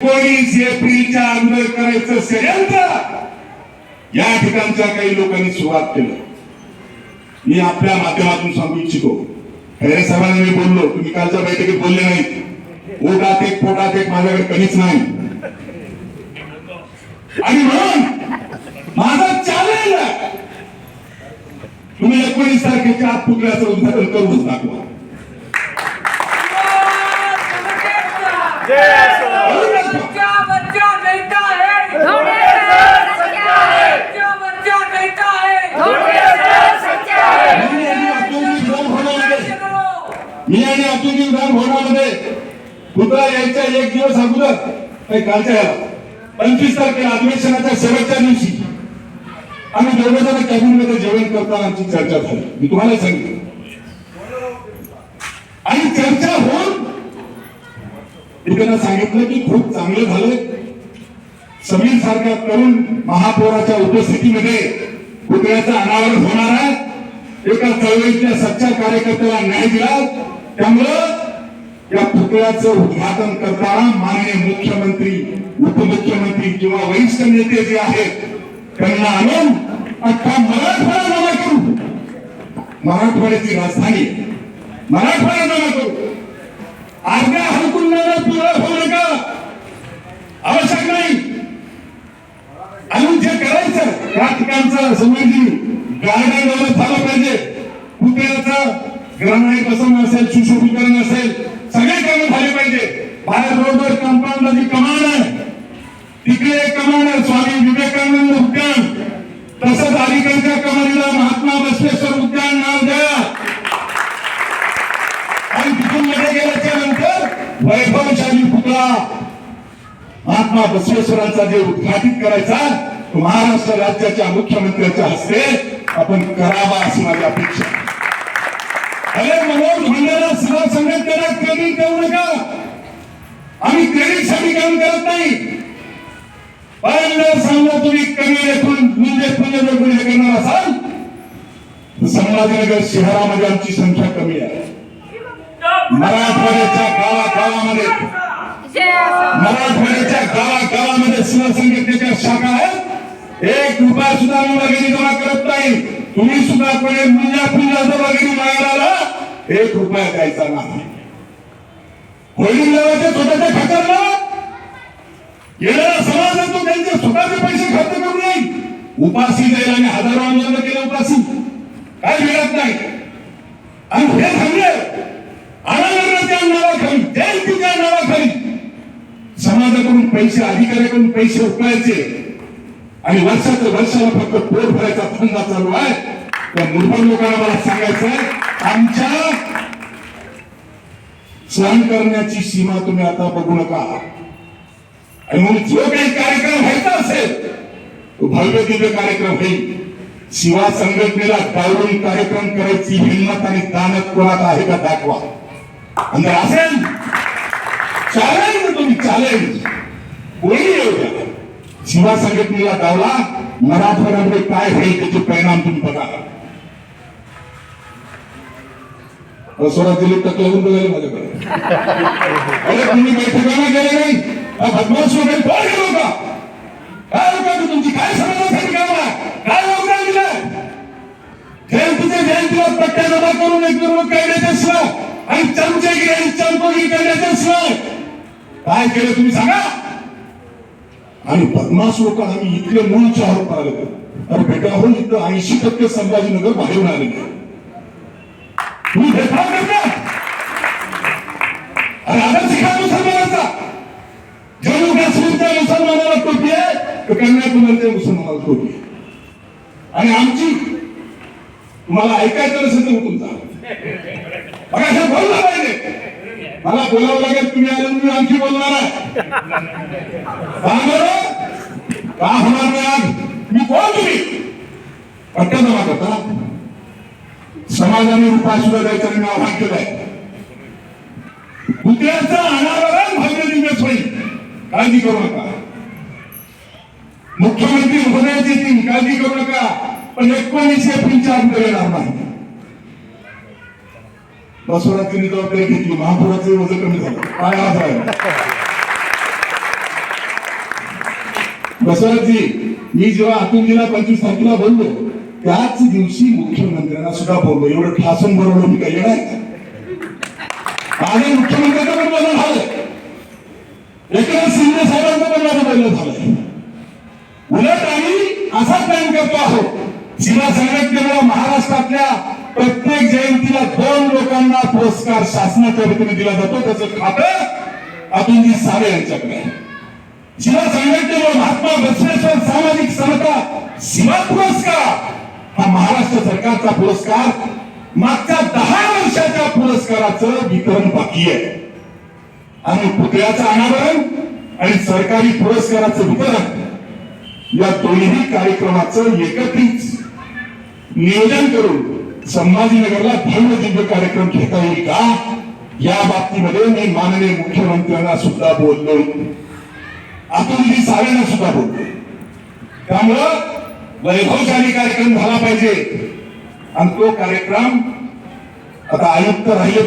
19 एप्रिलच्या अगोदर करायचं षडयंत्र या ठिकाणच्या काही लोकांनी सुरुवात केलं. मी आपल्या माध्यमातून सांगू इच्छितो, खैरे साहेबांना मी बोललो, तुम्ही कालच्या बैठकीत बोलले नाही. ओटात एक पोटात एक माझ्याकडे कधीच नाही. आणि म्हणून माझा चॅलेंज आहे, तुम्ही 19 तारखेच्या आत पुतळ्याचं उद्घाटन करूनच दाखवा. मी आणि अतुलजी विधानभवनामध्ये पुतळा यायच्या एक दिवस अगोदर कालच्या 25 तारखेला अधिवेशनाच्या शेवटच्या दिवशी आम्ही दोघं जण कॅबिनमध्ये जेवण करताना आमची चर्चा झाली. मी तुम्हाला सांगितलं आणि चर्चा होऊन त्यांना सांगितलं की खूप चांगलं झालं. समीर सारख्या तरुण महापौराच्या उपस्थितीमध्ये पुतळ्याचं अनावरण होणार आहे. एका चळवळीतल्या सच्चा कार्यकर्त्याला न्याय दिला. त्यामुळं या पुतळ्याचं उद्घाटन करताना माननीय मुख्यमंत्री, उपमुख्यमंत्री किंवा वरिष्ठ नेते जे आहेत त्यांना आणून अख्खा मराठवाडा जमा करू, मराठवाड्याची राजधानी मराठवाडा जमा करू. अर्ध्या हरकुंडाला पुरळ होऊ नका, आवश्यक नाही. आणि जे करायचं त्या ठिकाणचं समृद्धी गार्डन डेव्हलप झालं पाहिजे. पुतळ्याचं ग्रॅनाइट बसवणं असेल, सुशोभीकरण असेल, सगळे कामं झाले पाहिजे. बाहेर रोडवर कंपाऊंडला जी कमान आहे तिकडे कमान आहे स्वामी विवेकानंद उद्यान, तसंच अलीकडच्या कमानीला महात्मा बसवेश्वर उद्यान नाव द्या. आणि तिथून मध्ये गेल्याच्या नंतर वैभवशाली पुतळा महात्मा बसवेश्वरांचा जे उद्घाटित करायचा तो महाराष्ट्र राज्याच्या मुख्यमंत्र्यांच्या हस्ते आपण करावा अशी माझी अपेक्षा. अरे मनोज भंडारा सभा संघटनेला क्रेडिट देऊ नका. आम्ही क्रेडिटसाठी काम करत नाही. पण समजा तुम्ही कमी लेखून म्हणजे जर गुन्हे करणार असाल तर संभाजीनगर शहरामध्ये आमची संख्या कमी आहे. मराठवाड्याच्या गावागावामध्ये शिवसंघटनेच्या शाखा आहेत. 1 रुपया सुद्धा आम्ही वगैरे जमा करत नाही. तुम्ही सुद्धा कोणी मुल्ला वगैरे मागायला 1 रुपया द्यायचा नाही. होळी लावायचे स्वतःच्या खात्याला येणारा समाज तो त्यांचे स्वतःचे पैसे खर्च करू नये. उपासी जाईल आणि हजारो आंदोलन केलं उपासी काय मिळत नाही. आणि हे थांबले अनावरणाच्या नावाखाली, जयंतीच्या नावाखाली समाजाकडून पैसे, अधिकाऱ्याकडून पैसे उकळायचे आणि वर्षाला फक्त पोट भरायचा धंदा चालू आहे. त्या मूर्ख लोकांना मला सांगायचंय, आमच्या सहन करण्याची सीमा तुम्ही आता बघू नका. आणि म्हणून जो काही कार्यक्रम व्हायचा असेल तो भव्य दिव्य कार्यक्रम होईल. शिवा संघटनेला डावलून कार्यक्रम करायची हिंमत आणि दानत कोणात आहे का दाखवा. आणि जर असेल चॅलेंज, तुम्ही चॅलेंज कोणी येऊ द्या. शिवा संघटनेला डावला, मराठवाड्यामध्ये काय होईल त्याचे परिणाम तुम्ही बघा. स्वराज्य टकलावून बघायला माझ्याकडे. अरे तुम्ही बैठकांना गेले नाही, बदमाश वगैरे कोण गेलो का? काय लोक तुमची काय समाजासाठी काम आहे? काय योगदान दिलं? जयंतीला पट्ट्या जमा करून एक मिरवणूक काढण्याचं आणि चमचेगिरी आणि चमकोगिरी करण्याचं काय केलं तुम्ही सांगा. आणि बदमाश लोक आम्ही इथले मूळचे आरोप आले. तर बेटा हो, इथं 80% संभाजीनगर बाहेरून आले. तुम्ही भेदभाव करता. आणि आदर्श शिखा मुसलमानाचा, जम्मू काश्मीरच्या मुसलमानाला टोपी आहे तर कन्याकुमारीच्या मुसलमानाला टोपी आहे. आणि आमची तुम्हाला ऐकायचं नसेल तर तुमचा बघा हे बोलला पाहिजे. मला बोलावं लागेल, तुम्ही आले मी आणखी बोलणार आहे. का होणार नाही? आज मी कोण? तुम्ही पट्ट्या जमा करता. समाजाने रुपया सुद्धा द्यायचं आणि मी आव्हान केलंय. पुतळ्याचं अनावरण भव्य दिवस होईल, काळजी करू नका. मुख्यमंत्री महोदयाची टीम, काळजी करू नका. पण 19 एप्रिलच्या अगोदर येणार नाही. बसवराजींनी जबाबदारी घेतली, महापौराचे वजन कमी झालं. काय आज आहे बसवराजजी, मी जेव्हा अतुलजीला 25 तारखेला बोललो त्याच दिवशी मुख्यमंत्र्यांना सुद्धा बोललो. एवढं ठासून बरोबर मी काही नाही. आणि मुख्यमंत्र्यांचं पण बोलणं झालं, एकनाथ शिंदे साहेबांचं पण माझं बोलणं झालंय. उलट आम्ही असा प्लॅन करतो आहोत, सीमा संघटनेमुळे महाराष्ट्रातल्या प्रत्येक जयंतीला 2 लोकांना पुरस्कार शासनाच्या वतीने दिला जातो. त्याचं खातं अतुलजी सावे यांच्याकडे आहे. सीमा संघटनेमुळे महात्मा बसवेश्वर सामाजिक समता सीमा पुरस्कार हा महाराष्ट्र सरकारचा पुरस्कार मागच्या 10 वर्षाच्या पुरस्काराचं वितरण बाकी आहे. आणि पुतळ्याचं अनावरण आणि सरकारी पुरस्काराचं वितरण या दोन्ही कार्यक्रमाचं एकत्रित नियोजन करून संभाजीनगरला भव्य दिव्य कार्यक्रम घेता येईल का, या बाबतीमध्ये मी माननीय मुख्यमंत्र्यांना सुद्धा बोललो, अतुलजी सावेंना सुद्धा बोललो. त्यामुळं वैभवशाली कार्यक्रम झाला पाहिजे. आणि तो कार्यक्रम आता आयुक्त राहिले